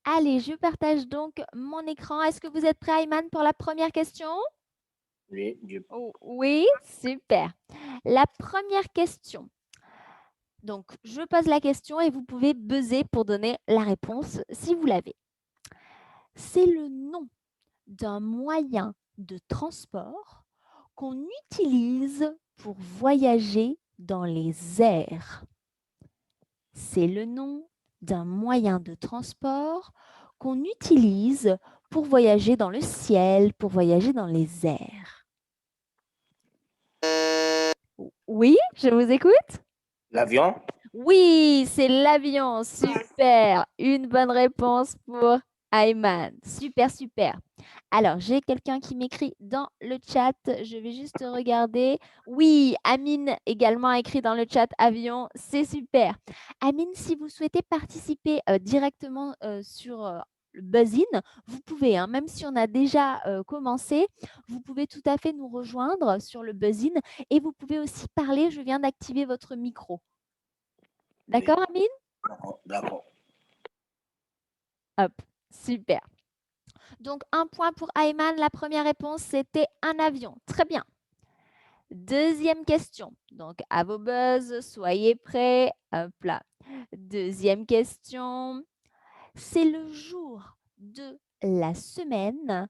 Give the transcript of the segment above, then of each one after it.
Allez, je partage donc mon écran. Est-ce que vous êtes prêt, Ayman, pour la première question? Oui, Oh, oui, super. La première question. Donc, je pose la question et vous pouvez buzzer pour donner la réponse si vous l'avez. C'est le nom d'un moyen de transport qu'on utilise pour voyager dans les airs. C'est le nom d'un moyen de transport qu'on utilise pour voyager dans le ciel, pour voyager dans les airs. Oui, je vous écoute. l'avion. Oui, c'est l'avion. Super. Une bonne réponse pour Ayman. Super, super. Alors, j'ai quelqu'un qui m'écrit dans le chat. Je vais juste regarder. Oui, Amine également a écrit dans le chat avion. C'est super. Amine, si vous souhaitez participer directement sur le Buzzin, vous pouvez, hein, même si on a déjà commencé, vous pouvez tout à fait nous rejoindre sur le Buzzin et vous pouvez aussi parler. Je viens d'activer votre micro. Oui, D'accord, Amine? d'accord. Hop, super. Donc, un point pour Ayman. La première réponse, c'était un avion. Très bien. Deuxième question. Donc, à vos buzz, soyez prêts. Hop là. Deuxième question. C'est le jour de la semaine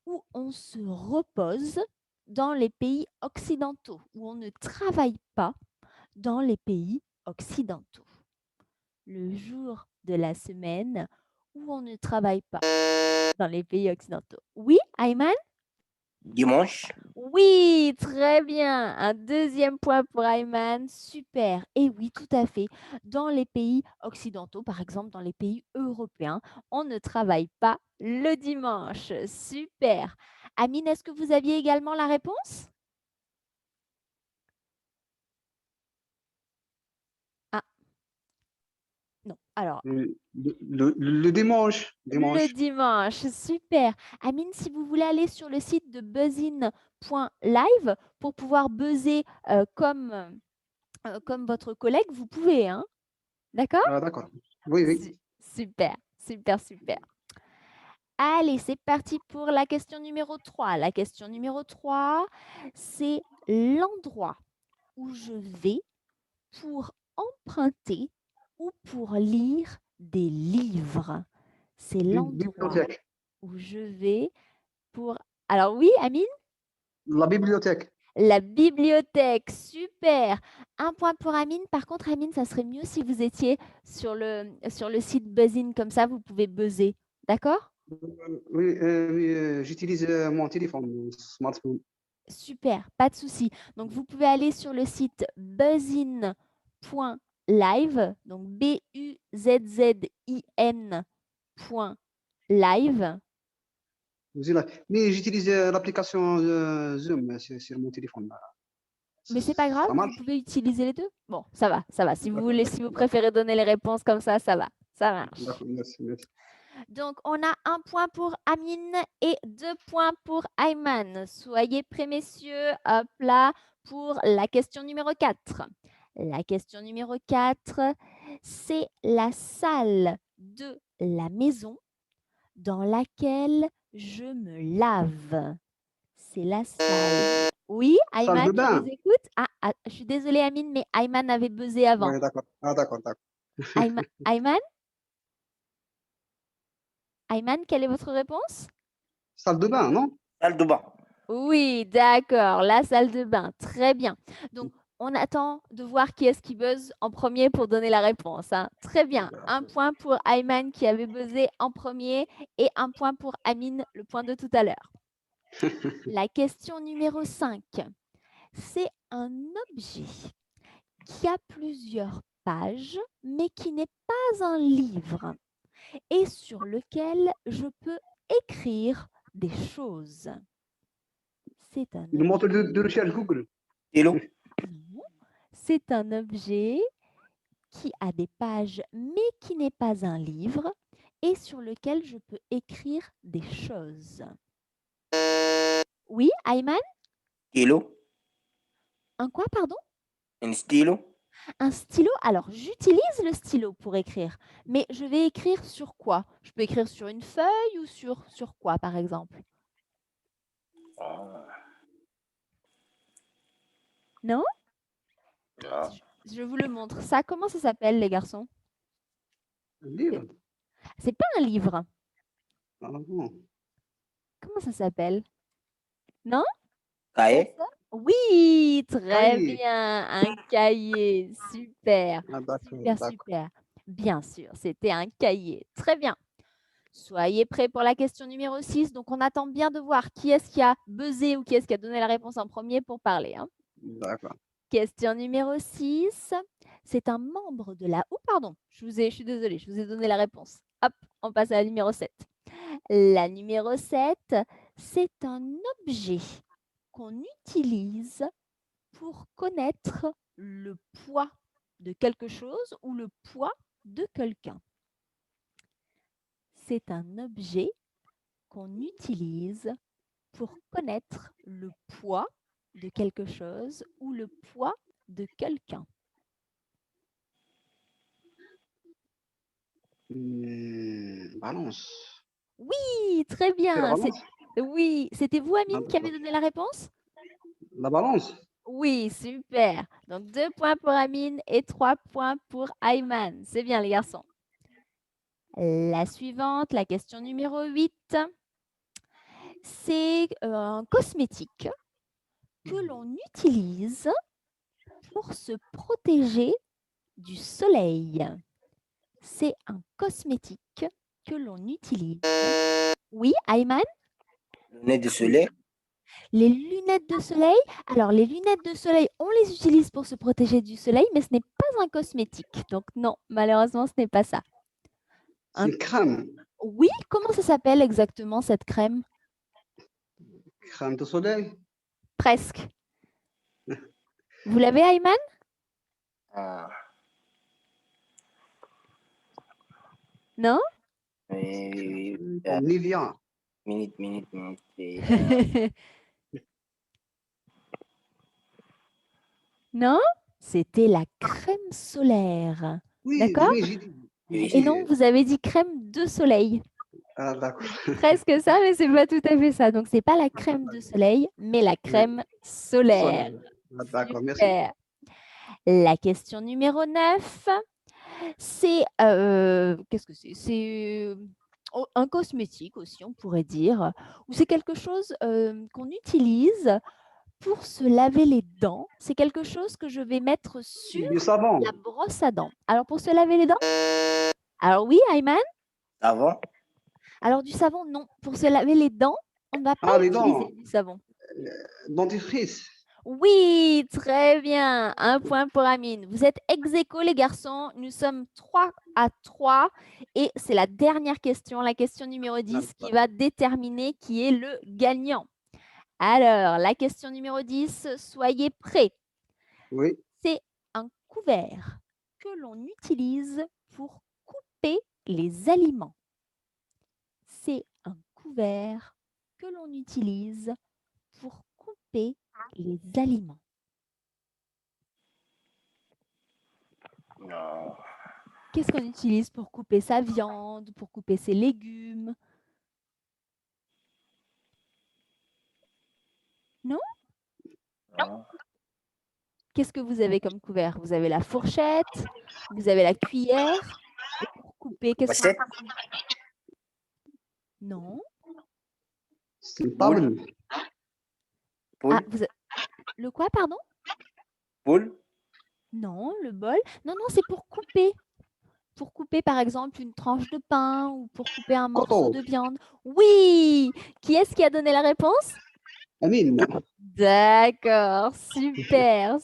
où on se repose dans les pays occidentaux, où on ne travaille pas dans les pays occidentaux. Le jour de la semaine où on ne travaille pas dans les pays occidentaux. Oui, Ayman? Dimanche. Oui, très bien. Un deuxième point pour Ayman. Super. Et oui, tout à fait. Dans les pays occidentaux, par exemple dans les pays européens, on ne travaille pas le dimanche. Super. Amine, est-ce que vous aviez également la réponse? Ah, non. Alors, Le dimanche. le Dimanche. dimanche, super. Amine, si vous voulez aller sur le site de buzzin.live pour pouvoir buzzer comme votre collègue, vous pouvez, hein? D'accord? Ah, d'accord. Oui, oui. Super, super, super. Allez, c'est parti pour la question numéro 3. La question numéro 3, c'est l'endroit où je vais pour emprunter ou pour lire des livres. C'est l'endroit Bibliothèque. où je vais pour... Alors oui, Amine, La bibliothèque. la bibliothèque, super. Un point pour Amine. Par contre, Amine, ça serait mieux si vous étiez sur le site Buzzin, comme ça, vous pouvez buzzer. D'accord? Oui, oui, j'utilise mon téléphone, mon smartphone. Super, pas de souci. Donc, vous pouvez aller sur le site buzzin.live, donc buzzin.live. Mais j'utilise l'application Zoom sur mon téléphone. Mais c'est pas grave, Ça vous marche? pouvez utiliser les deux. Bon, ça va, ça va. Si vous D'accord, voulez, si vous d'accord, préférez donner les réponses comme ça va. Ça marche. d'accord, merci, merci. Donc, on a un point pour Amine et 2 points pour Ayman. Soyez prêts, messieurs. Hop là, pour la question numéro 4. La question numéro 4, c'est la salle de la maison dans laquelle je me lave. C'est la salle. Oui, Salle Ayman, de je vous bain. écoute. Je suis désolée, Amine, mais Ayman avait buzzé avant. Oui, d'accord. Ah, d'accord, d'accord. Ayman, Ayman, quelle est votre réponse? Salle de bain, non? Salle de bain. Oui, d'accord, la salle de bain, très bien. Donc, on attend de voir qui est-ce qui buzz en premier pour donner la réponse, hein. Très bien, un point pour Ayman qui avait buzzé en premier et un point pour Amine, le point de tout à l'heure. La question numéro 5, c'est un objet qui a plusieurs pages, mais qui n'est pas un livre et sur lequel je peux écrire des choses. C'est un Le moteur objet. de recherche Google. Stylo. Non, c'est un objet qui a des pages, mais qui n'est pas un livre et sur lequel je peux écrire des choses. Oui, Ayman? Stylo. Un quoi, pardon? Un stylo. Un stylo, alors j'utilise le stylo pour écrire, mais je vais écrire sur quoi? Je peux écrire sur une feuille ou sur quoi, par exemple? Ah, Non? ah. Je vous le montre. Ça, comment ça s'appelle, les garçons? Un livre. C'est pas un livre. Ah, bon. Comment ça s'appelle? Non? Cahier? Oui, très Cahier. bien. Un cahier. Super. Ah, d'accord, Super, d'accord. super. Bien sûr, c'était un cahier. Très bien. Soyez prêts pour la question numéro 6. Donc, on attend bien de voir qui est-ce qui a buzzé ou qui est-ce qui a donné la réponse en premier pour parler, hein. D'accord. Question numéro 6. C'est un membre de la... Oh, pardon, je suis désolée, je vous ai donné la réponse. Hop, on passe à la numéro 7. La numéro 7, c'est un objet qu'on utilise pour connaître le poids de quelque chose ou le poids de quelqu'un. C'est un objet qu'on utilise pour connaître le poids de quelque chose ou le poids de quelqu'un. Balance. Oui, très C'est la bien. balance. Oui, c'était vous, Ah, Amine, qui avez d'accord. donné la réponse? La balance. Oui, super. Donc, 2 points pour Amine et 3 points pour Ayman. C'est bien, les garçons. La suivante, la question numéro 8. C'est un cosmétique que l'on utilise pour se protéger du soleil. C'est un cosmétique que l'on utilise. Oui, Ayman? Lunettes de soleil? Les lunettes de soleil. Alors, les lunettes de soleil, on les utilise pour se protéger du soleil, mais ce n'est pas un cosmétique. Donc, non, malheureusement, ce n'est pas ça. C'est une crème. Oui, comment ça s'appelle exactement cette crème? Crème de soleil. Presque. Vous l'avez, Ayman? Ah. Non? Nivea. Minute. Non? C'était la crème solaire. Oui, D'accord? oui, j'ai dit. Et non, vous avez dit crème de soleil. Ah, d'accord. Presque ça, mais c'est pas tout à fait ça. Donc, c'est pas la crème de soleil, mais la crème solaire. Soleil. Ah, d'accord, merci. Super. La question numéro 9, c'est qu'est-ce que c'est? C'est un cosmétique aussi, on pourrait dire, ou c'est quelque chose qu'on utilise pour se laver les dents. C'est quelque chose que je vais mettre sur Du savon. la brosse à dents. Alors, pour se laver les dents? Alors oui, Ayman? Avant? Alors, du savon, non. Pour se laver les dents, on ne va pas Ah, les utiliser dents. du savon. Dentifrice. Oui, très bien. Un point pour Amine. Vous êtes ex aequo, les garçons. Nous sommes 3-3. Et c'est la dernière question, la question numéro 10, qui va déterminer qui est le gagnant. Alors, la question numéro 10, soyez prêts. Oui. C'est un couvert que l'on utilise pour couper les aliments. C'est un couvert que l'on utilise pour couper les aliments. Non. Qu'est-ce qu'on utilise pour couper sa viande, pour couper ses légumes? Non? Non. Qu'est-ce que vous avez comme couvert? Vous avez la fourchette, vous avez la cuillère. Et pour couper, qu'est-ce qu'on Pochette? utilise? Non. C'est une Boule? table. Ah, Poule? le quoi, pardon? Poule? Non, le bol. Non, c'est pour couper. Pour couper, par exemple, une tranche de pain ou pour couper un morceau Couteau. de viande. Oui! Qui est-ce qui a donné la réponse? Amine. D'accord, super.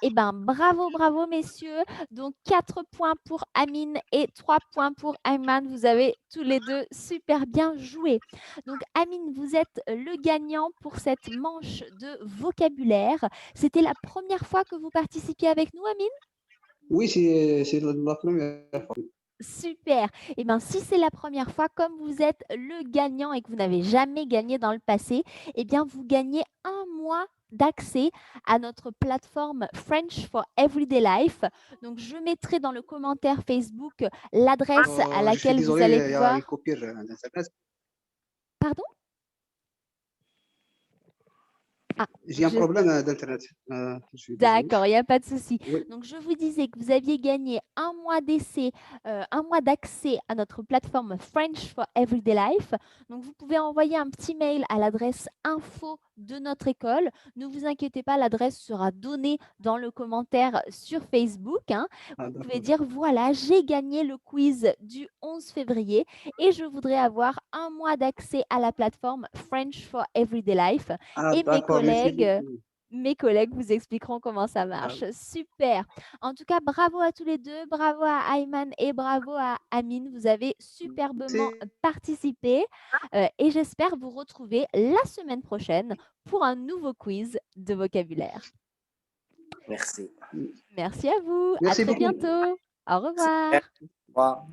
Eh bien, bravo, messieurs. Donc, 4 points pour Amine et 3 points pour Ayman. Vous avez tous les deux super bien joué. Donc, Amine, vous êtes le gagnant pour cette manche de vocabulaire. C'était la première fois que vous participiez avec nous, Amine? Oui, c'est la première fois. Super. Eh bien, si c'est la première fois, comme vous êtes le gagnant et que vous n'avez jamais gagné dans le passé, eh bien, vous gagnez un mois d'accès à notre plateforme French for Everyday Life. Donc, je mettrai dans le commentaire Facebook l'adresse à Je suis laquelle vous désolé, allez il y a pouvoir... une coupure d'Internet. Pardon? Ah, J'ai un je- problème d'Internet. Je suis désolé. D'accord, il n'y a pas de souci. Oui. Donc, je vous disais que vous aviez gagné un mois d'essai, un mois d'accès à notre plateforme French for Everyday Life. Donc, vous pouvez envoyer un petit mail à l'adresse info de notre école. Ne vous inquiétez pas, l'adresse sera donnée dans le commentaire sur Facebook, hein. Ah, Vous pouvez d'accord. dire, voilà, j'ai gagné le quiz du 11 février et je voudrais avoir un mois d'accès à la plateforme French for Everyday Life. Ah, Et d'accord, merci beaucoup. mes collègues vous expliqueront comment ça marche. Super. En tout cas, bravo à tous les deux. Bravo à Ayman et bravo à Amine. Vous avez superbement participé et j'espère vous retrouver la semaine prochaine pour un nouveau quiz de vocabulaire. Merci. Merci à vous. Merci à très beaucoup. bientôt. Au revoir. Au revoir.